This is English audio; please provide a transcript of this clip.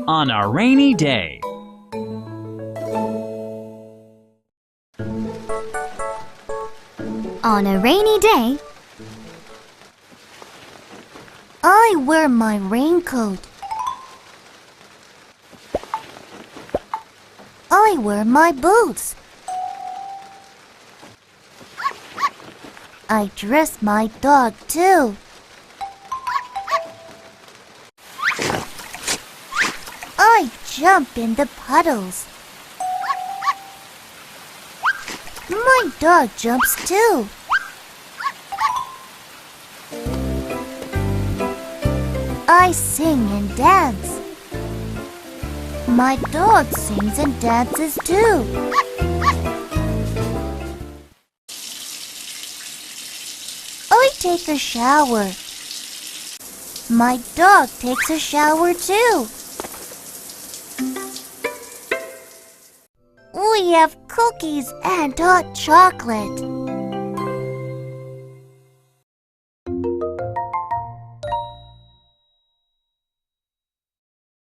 On a rainy day. On a rainy day, I wear my raincoat. I wear my boots. I dress my dog too. I jump in the puddles. My dog jumps too. I sing and dance. My dog sings and dances too. I take a shower. My dog takes a shower too. We have cookies and hot chocolate.